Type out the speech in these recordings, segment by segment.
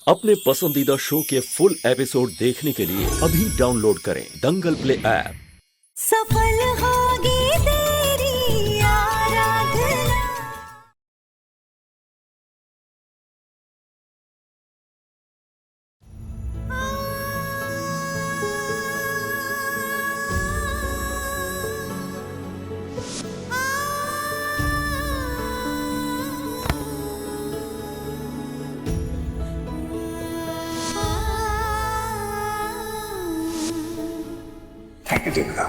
अपने पसंदीदा शो के फुल एपिसोड देखने के लिए अभी डाउनलोड करें दंगल प्ले ऐप। सफल होगी तेरी आराधना। Thank you Deepika,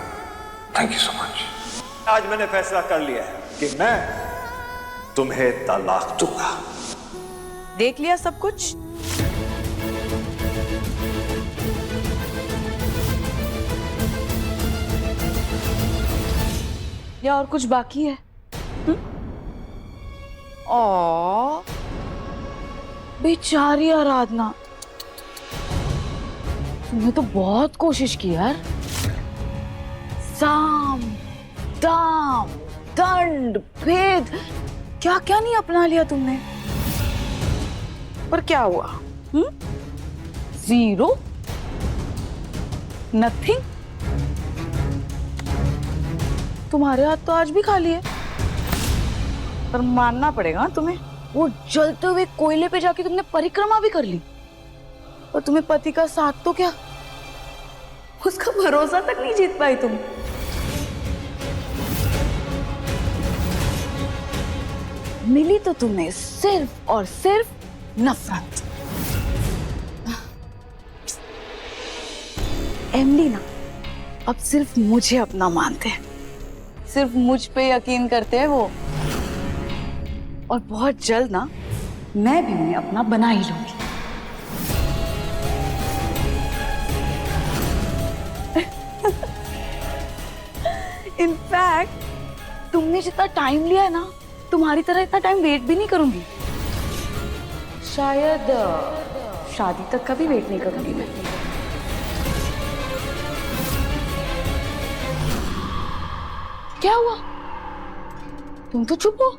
thank you so much. आज मैंने फैसला कर लिया है कि मैं तुम्हें तलाक दूंगा। देख लिया सब कुछ? या और कुछ बाकी है? ओ बेचारी आराधना, तुमने तो बहुत कोशिश की यार। साम दाम दंड भेद क्या क्या नहीं अपना लिया तुमने, पर क्या हुआ? Zero, nothing. तुम्हारे हाथ तो आज भी खाली है, पर मानना पड़ेगा तुम्हें, वो जलते हुए कोयले पे जाके तुमने परिक्रमा भी कर ली, और तुम्हें पति का साथ तो क्या, उसका भरोसा तक नहीं जीत पाई तुम। मिली तो तुम्हें सिर्फ और सिर्फ नफरत। एमडी ना अब सिर्फ मुझे अपना मानते हैं, सिर्फ मुझ पे यकीन करते हैं वो, और बहुत जल्द ना मैं भी उन्हें अपना बना ही लूंगी। इनफैक्ट तुमने जितना टाइम लिया है ना, तुम्हारी तरह इतना टाइम वेट भी नहीं करूंगी। शायद शादी तक का भी वेट नहीं करूंगी मैं। क्या हुआ? तुम तो चुप हो,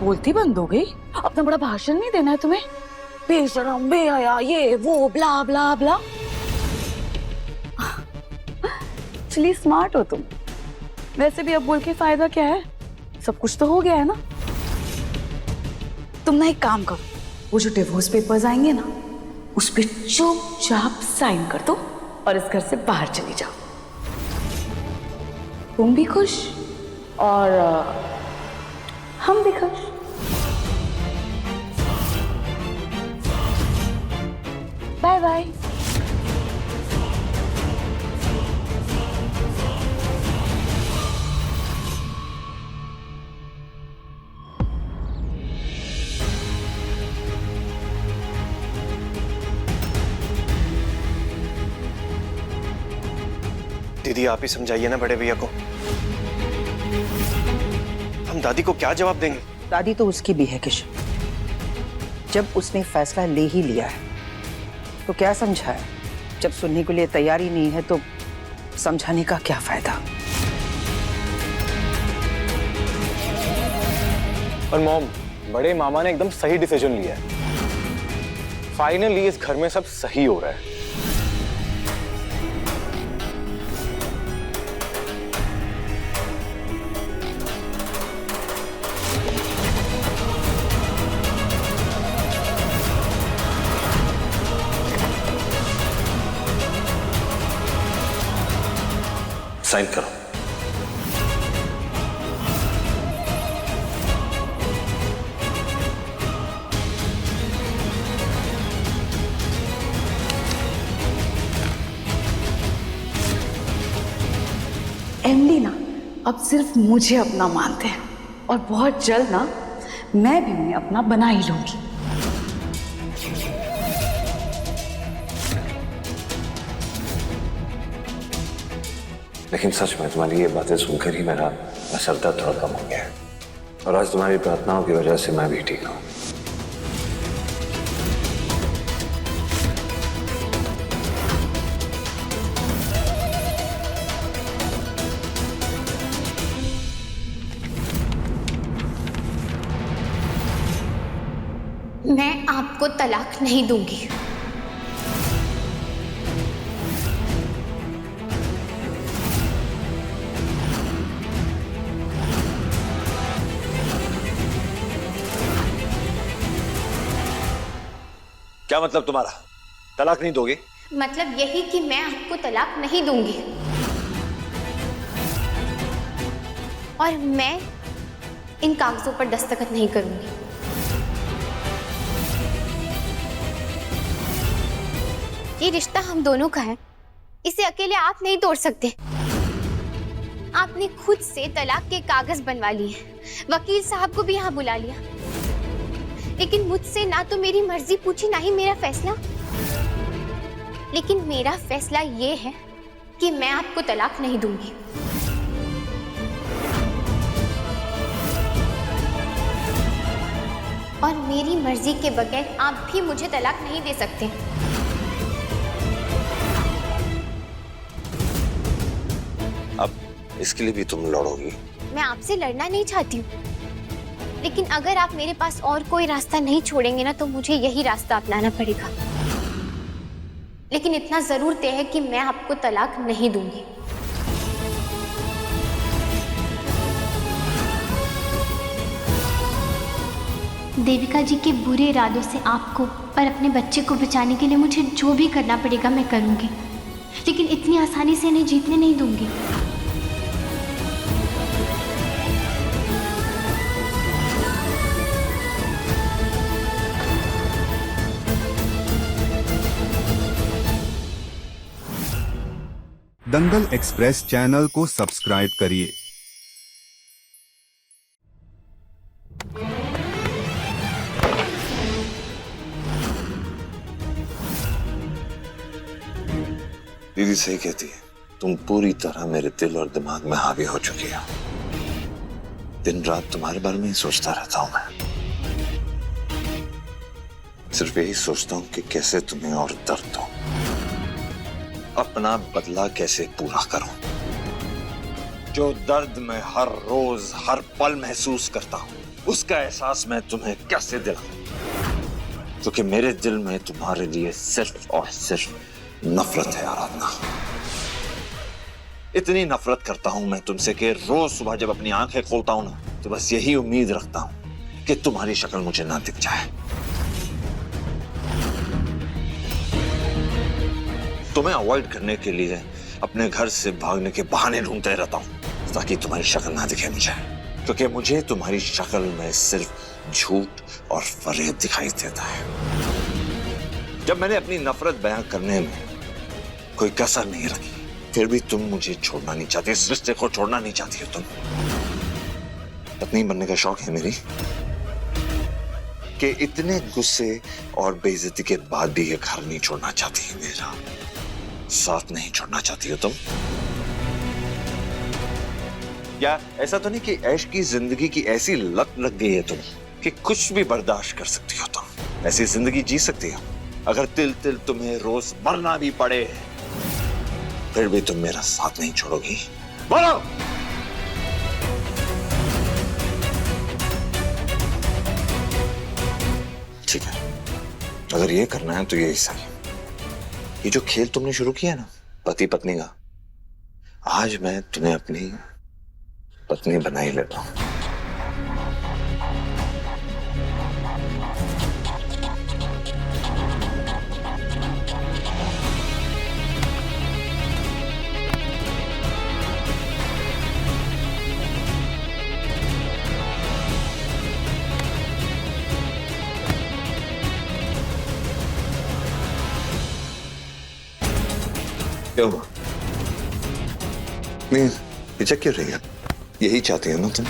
बोलती बंद हो गई। अपना बड़ा भाषण नहीं देना है तुम्हें, बेशरम बेहया ये वो ब्ला ब्ला ब्ला। चलिए स्मार्ट हो तुम। वैसे भी अब बोल के फायदा क्या है, सब कुछ तो हो गया है ना। तुम ना एक काम करो, वो जो डिवोर्स पेपर्स आएंगे ना, उस पे चुपचाप साइन कर दो और इस घर से बाहर चली जाओ। तुम भी खुश और हम भी खुश। Bye bye. दीदी आप ही समझाइए ना बड़े भैया को, हम दादी को क्या जवाब देंगे? दादी तो उसकी भी है किशन, जब उसने फैसला ले ही लिया है तो क्या समझाए, जब सुनने के लिए तैयार ही नहीं है तो समझाने का क्या फायदा। और मॉम, बड़े मामा ने एकदम सही डिसीजन लिया है। फाइनली इस घर में सब सही हो रहा है। साइन करो। एमडी ना अब सिर्फ मुझे अपना मानते हैं, और बहुत जल्द ना मैं भी उन्हें अपना बना ही लूंगी। लेकिन सच में तुम्हारी ये बातें सुनकर ही मेरा सर दर्द थोड़ा कम हो गया है, और आज तुम्हारी प्रार्थनाओं की वजह से मैं भी ठीक हूँ। मैं आपको तलाक नहीं दूंगी। क्या मतलब तुम्हारा? तलाक नहीं दोगे? मतलब यही कि मैं आपको तलाक नहीं दूंगी और मैं इन कागजों पर दस्तखत नहीं करूंगी। ये रिश्ता हम दोनों का है, इसे अकेले आप नहीं तोड़ सकते। आपने खुद से तलाक के कागज बनवा लिए, वकील साहब को भी यहाँ बुला लिया, लेकिन मुझसे ना तो मेरी मर्जी पूछी ना ही मेरा फैसला। लेकिन मेरा फैसला ये है कि मैं आपको तलाक नहीं दूंगी। और मेरी मर्जी के बगैर आप भी मुझे तलाक नहीं दे सकते। अब इसके लिए भी तुम लड़ोगी? मैं आपसे लड़ना नहीं चाहती हूँ, लेकिन अगर आप मेरे पास और कोई रास्ता नहीं छोड़ेंगे ना तो मुझे यही रास्ता अपनाना पड़ेगा। लेकिन इतना जरूर तय है कि मैं आपको तलाक नहीं दूंगी। देविका जी के बुरे इरादों से आपको और अपने बच्चे को बचाने के लिए मुझे जो भी करना पड़ेगा मैं करूंगी, लेकिन इतनी आसानी से इन्हें जीतने नहीं दूंगी। दंगल एक्सप्रेस चैनल को सब्सक्राइब करिए। दीदी सही कहती है, तुम पूरी तरह मेरे दिल और दिमाग में हावी हो चुकी हो। दिन रात तुम्हारे बारे में ही सोचता रहता हूं मैं। सिर्फ यही सोचता हूं कि कैसे तुम्हें और दर्द दो, अपना बदला कैसे पूरा करूं। जो दर्द मैं हर रोज हर पल महसूस करता हूं, उसका एहसास मैं तुम्हें कैसे दिलाऊं? क्योंकि मेरे दिल में तुम्हारे लिए सिर्फ और सिर्फ नफरत है आराधना। इतनी नफरत करता हूं मैं तुमसे कि रोज सुबह जब अपनी आंखें खोलता हूं ना, तो बस यही उम्मीद रखता हूं कि तुम्हारी शक्ल मुझे ना दिख जाए। तुम्हें अवॉइड करने के लिए अपने घर से भागने के बहाने ढूंढते रहता हूं ताकि तुम्हारी शक्ल ना दिखे मुझे, क्योंकि मुझे तुम्हारी शक्ल में सिर्फ झूठ और फरेब दिखाई देता है। जब मैंने अपनी नफरत बयां करने में कोई कसर नहीं रखी, फिर भी तुम मुझे छोड़ना नहीं चाहती, इस रिश्ते को छोड़ना नहीं चाहती हो तुम। पत्नी बनने का शौक है मेरी कि इतने गुस्से और बेइज्जती के बाद भी ये घर नहीं छोड़ना चाहती है, मेरा साथ नहीं छोड़ना चाहती हो तुम। या ऐसा तो नहीं कि ऐश की जिंदगी की ऐसी लत लग गई है तुम कि कुछ भी बर्दाश्त कर सकती हो तुम, ऐसी जिंदगी जी सकती हो? अगर तिल तिल तुम्हें रोज मरना भी पड़े फिर भी तुम मेरा साथ नहीं छोड़ोगी? बोलो। ठीक है, अगर ये करना है तो यही सही। ये जो खेल तुमने शुरू किया ना पति पत्नी का, आज मैं तुम्हें अपनी पत्नी बना ही लेता हूं। क्यों नहीं हिचक क्यों रही है? यही चाहती है ना तुम?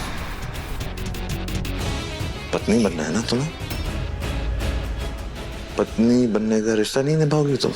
पत्नी बनना है ना तुम्हें? पत्नी बनने का रिश्ता नहीं निभाओगी तुम?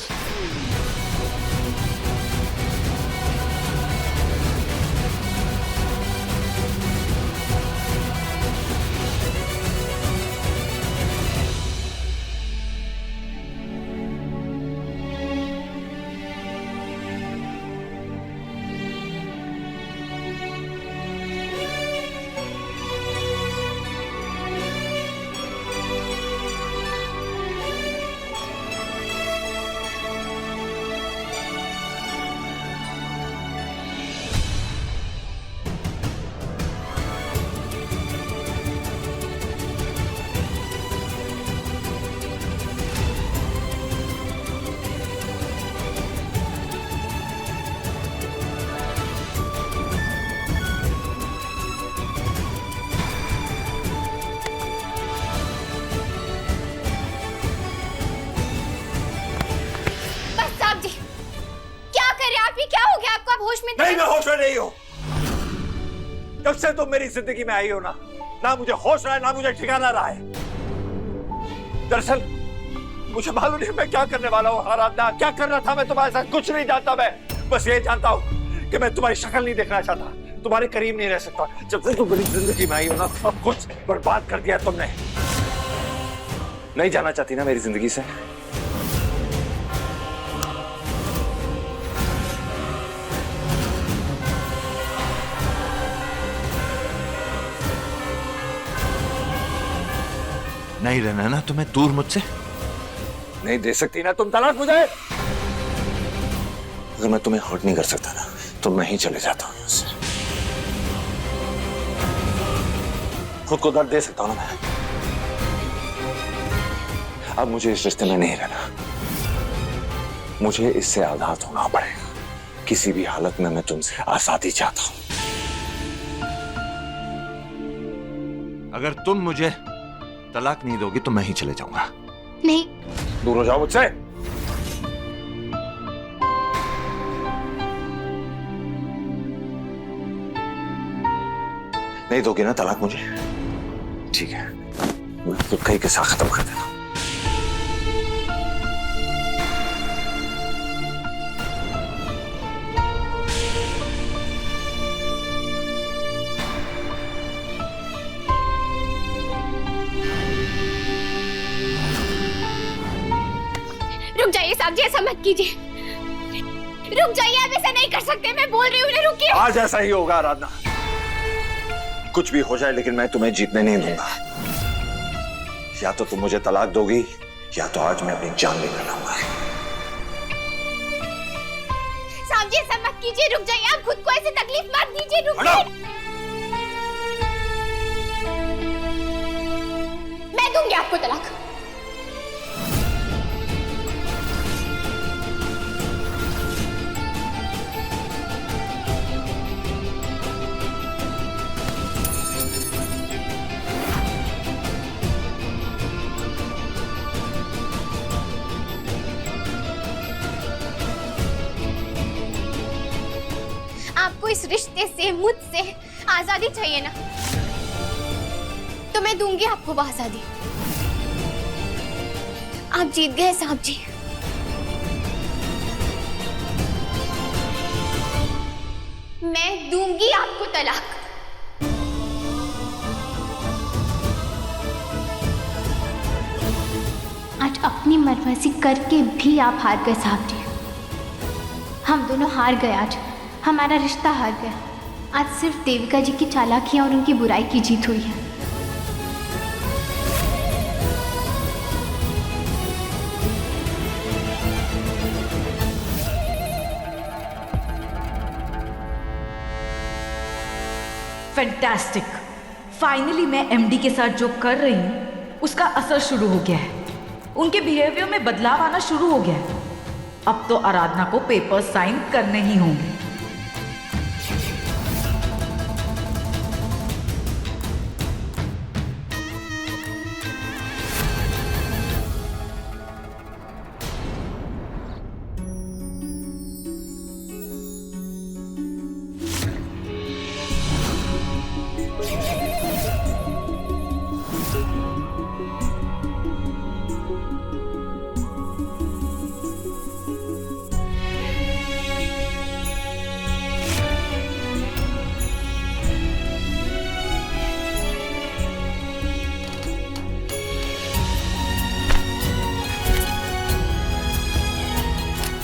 होश में नहीं, मैं होश में नहीं हूँ। जब से तुम मेरी जिंदगी में आई हो ना मुझे होश रहा है ना मुझे ठिकाना रहा है। दरअसल मुझे मालूम नहीं मैं क्या करने वाला हूँ। आराधना, क्या करना था मैं तुम्हारे साथ कुछ नहीं जानता। मैं बस ये जानता हूँ कि मैं तुम्हारी शक्ल नहीं देखना चाहता, तुम्हारे करीब नहीं रह सकता। जब से तुम मेरी जिंदगी में आई हो ना सब कुछ बर्बाद कर दिया तुमने। नहीं जाना चाहती ना मेरी जिंदगी से? नहीं रहना ना तुम्हें दूर मुझसे? नहीं दे सकती ना तुम तलाक मुझे? अगर मैं तुम्हें हर्ट नहीं कर सकता ना तो मैं ही चले जाता हूं यहां से। खुद को दर्द दे सकता हूं ना मैं। अब मुझे इस रिश्ते में नहीं रहना। मुझे इससे आजाद होना पड़ेगा। किसी भी हालत में मैं तुमसे आजादी चाहता हूं। अगर तुम मुझे तलाक नहीं दोगी तो मैं ही चले जाऊंगा। नहीं, दूर हो जाओ मुझसे। नहीं दोगी ना तलाक मुझे? ठीक है, मैं तो कहीं के साथ खत्म कर देता हूं। रुक जाइए साहब जी, ऐसा मत कीजिए। रुक जाइए, आप ऐसा नहीं कर सकते। मैं बोल रही हूँ ना, रुकिए। आज ऐसा ही होगा आराधना। कुछ भी हो जाए लेकिन मैं तुम्हें जीतने नहीं दूंगा। या तो तुम मुझे तलाक दोगी या तो आज मैं अपनी जान लेकर लाऊंगा। साहब जी ऐसा मत कीजिए, रुक जाइए। आप खुद को ऐसे तकलीफ मत दीजिए, रुकिए। मैं दूंगी आपको तलाक। आपको इस रिश्ते से, मुझसे आजादी चाहिए ना, तो मैं दूंगी आपको वो आजादी। आप जीत गए साहब जी। मैं दूंगी आपको तलाक। आज अपनी मर्जी करके भी आप हार गए साहब जी। हम दोनों हार गए आज। हमारा रिश्ता हार गया। आज सिर्फ देविका जी की चालाकियां और उनकी बुराई की जीत हुई है। फैंटास्टिक। फाइनली मैं एमडी के साथ जो कर रही हूँ उसका असर शुरू हो गया है। उनके बिहेवियर में बदलाव आना शुरू हो गया है। अब तो आराधना को पेपर साइन करने ही होंगे।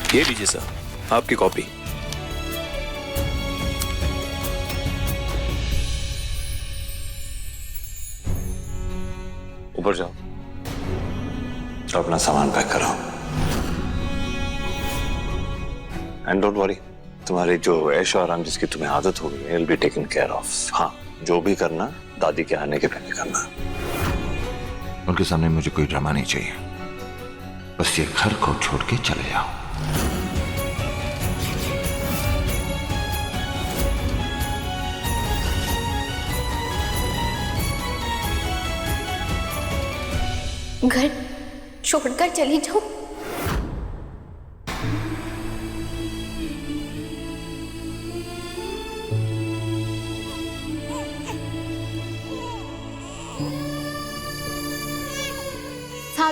ये लीजिए सर, आपकी कॉपी। ऊपर जाओ, अपना सामान पैक कराओ। एंड डोंट वरी, तुम्हारी जो ऐशो आराम जिसकी तुम्हें आदत होगी, will be taken care of. हाँ, जो भी करना दादी के आने के पहले करना। उनके सामने मुझे कोई ड्रामा नहीं चाहिए। बस ये घर को छोड़ के चले जाओ। घर छोड़कर चली जाऊं?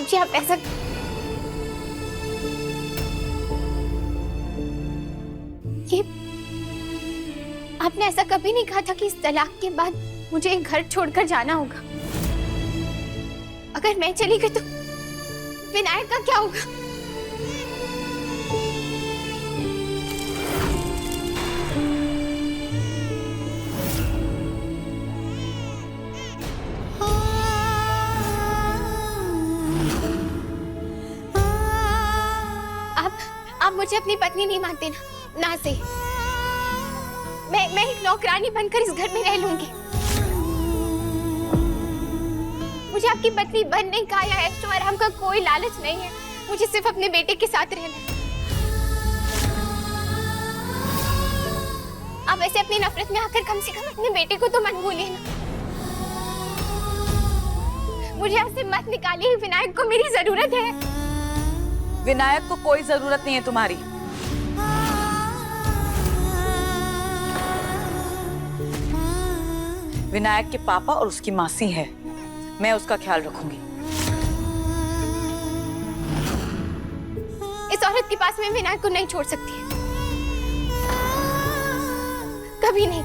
साहब जी, आप ऐसा ये आपने ऐसा कभी नहीं कहा था कि इस तलाक के बाद मुझे एक घर छोड़कर जाना होगा। अगर मैं चली गई तो विनायक का क्या होगा? आप मुझे अपनी पत्नी नहीं मानते ना से। मैं एक नौकरानी बनकर इस घर में रह लूंगी। मुझे आपकी पत्नी बनने का या ऐशो आराम का कोई लालच नहीं है। मुझे सिर्फ अपने बेटे के साथ रहना है। आप ऐसे अपनी नफरत में आकर कम से कम अपने बेटे को तो मत भूलिए ना। मुझे यहाँ से मत निकालिए, विनायक को मेरी जरूरत है। विनायक को कोई जरूरत नहीं है तुम्हारी। विनायक के पापा और उसकी मासी है, मैं उसका ख्याल रखूंगी। इस औरत के पास मैं विनायक को नहीं छोड़ सकती, कभी नहीं।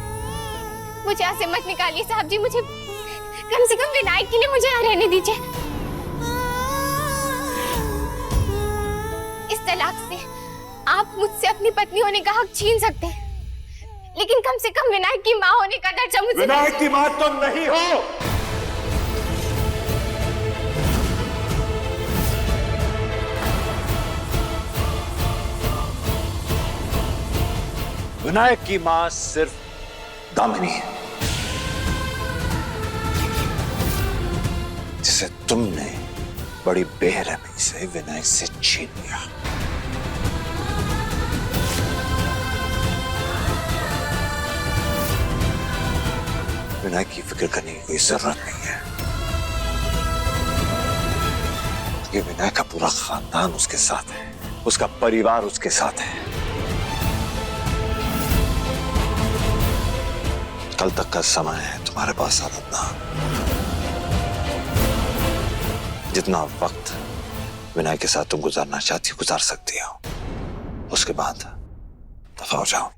मुझे यहाँ से मत निकालिए साहब जी, मुझे कम से कम विनायक के लिए मुझे यहाँ रहने दीजिए। इस तलाक से आप मुझसे अपनी पत्नी होने का हक छीन सकते हैं, लेकिन कम से कम विनायक की माँ होने का दर्जा मुझे। विनायक की माँ तुम नहीं हो। विनायक की माँ सिर्फ दामिनी है, जिसे तुमने बड़ी बेरहमी से विनायक से छीन लिया। विनायक की फिक्र करने की कोई जरूरत नहीं है, क्योंकि विनायक का पूरा खानदान उसके साथ है, उसका परिवार उसके साथ है। कल तक का समय है तुम्हारे पास आराधना। जितना वक्त विनायक के साथ तुम गुजारना चाहती हो गुजार सकती हो, उसके बाद दफा हो जाओ।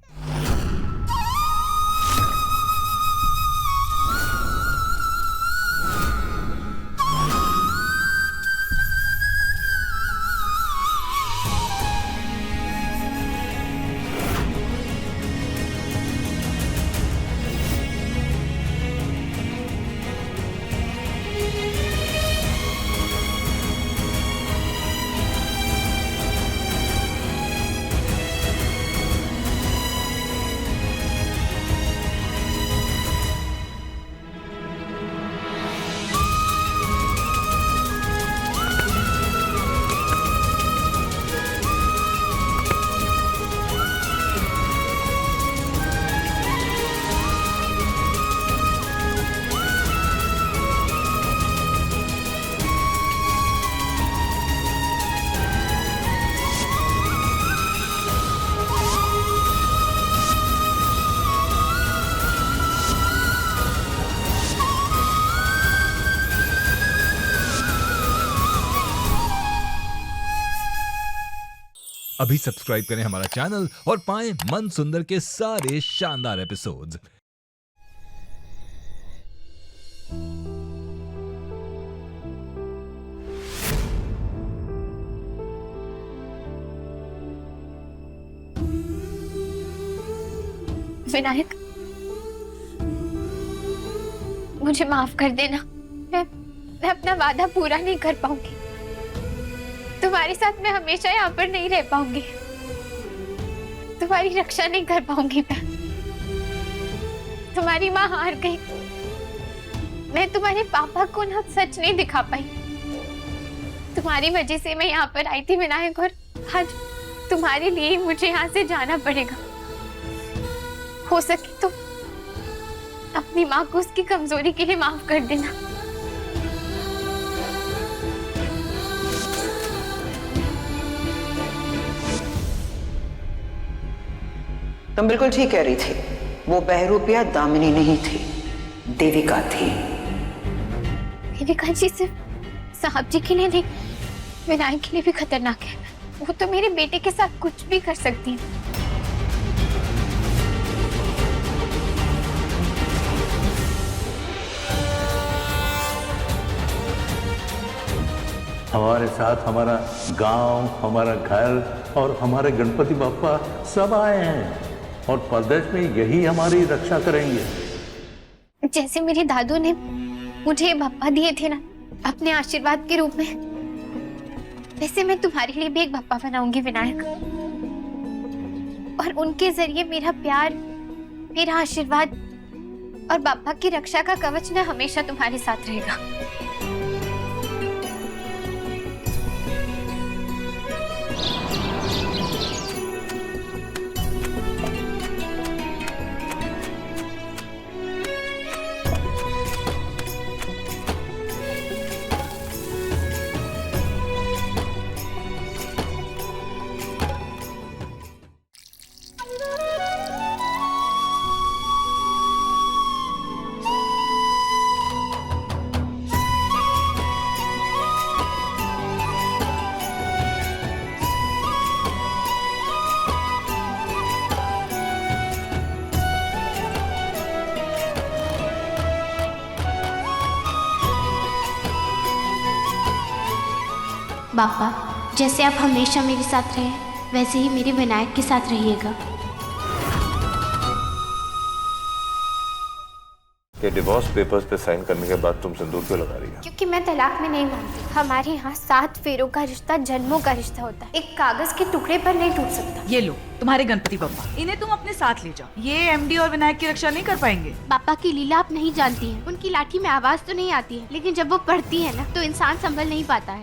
अभी सब्सक्राइब करें हमारा चैनल और पाएं मन सुंदर के सारे शानदार एपिसोड्स। विनायक, मुझे माफ कर देना। मैं अपना वादा पूरा नहीं कर पाऊंगी। तुम्हारे साथ मैं हमेशा यहाँ पर नहीं रह पाऊंगी। तुम्हारी रक्षा नहीं कर पाऊंगी मैं। तुम्हारी माँ हार गई। मैं तुम्हारे पापा को ना सच नहीं दिखा पाई। तुम्हारी वजह से मैं यहाँ पर आई थी विनायक, और आज तुम्हारे लिए मुझे यहाँ से जाना पड़ेगा। हो सके तो अपनी माँ को उसकी कमजोरी के लिए माफ कर देना। तुम बिल्कुल ठीक कह रही थी। वो बहरूपिया दामिनी नहीं थी, देविका थी। देविका जी सिर्फ साहब जी के लिए नहीं, विनायक के लिए भी खतरनाक है। वो तो मेरे बेटे के साथ कुछ भी कर सकती है। हमारे साथ हमारा गांव, हमारा घर और हमारे गणपति बाप्पा सब आए हैं और परदेश में यही हमारी रक्षा करेंगे। जैसे मेरे दादू ने मुझे बाप्पा दिए थे ना अपने आशीर्वाद के रूप में, वैसे मैं तुम्हारे लिए भी एक बाप्पा बनाऊंगी विनायक। और उनके जरिए मेरा प्यार, मेरा आशीर्वाद और बाप्पा की रक्षा का कवच ना हमेशा तुम्हारे साथ रहेगा। बाप्पा, जैसे आप हमेशा मेरे साथ रहे वैसे ही मेरे विनायक के साथ रहिएगा। ये डिवोर्स पेपर्स पे साइन करने के बाद तुम सिंदूर क्यों लगा रही है? क्योंकि मैं तलाक में नहीं मानती। हमारे यहाँ 7 फेरों का रिश्ता जन्मों का रिश्ता होता है, एक कागज के टुकड़े पर नहीं टूट सकता। ये लो तुम्हारे गणपति बप्पा, इन्हें तुम अपने साथ ले जाओ। ये एमडी और विनायक की रक्षा नहीं कर पाएंगे। पापा की लीला आप नहीं जानती हैं। उनकी लाठी में आवाज तो नहीं आती है, लेकिन जब वो पड़ती है ना तो इंसान संभल नहीं पाता है।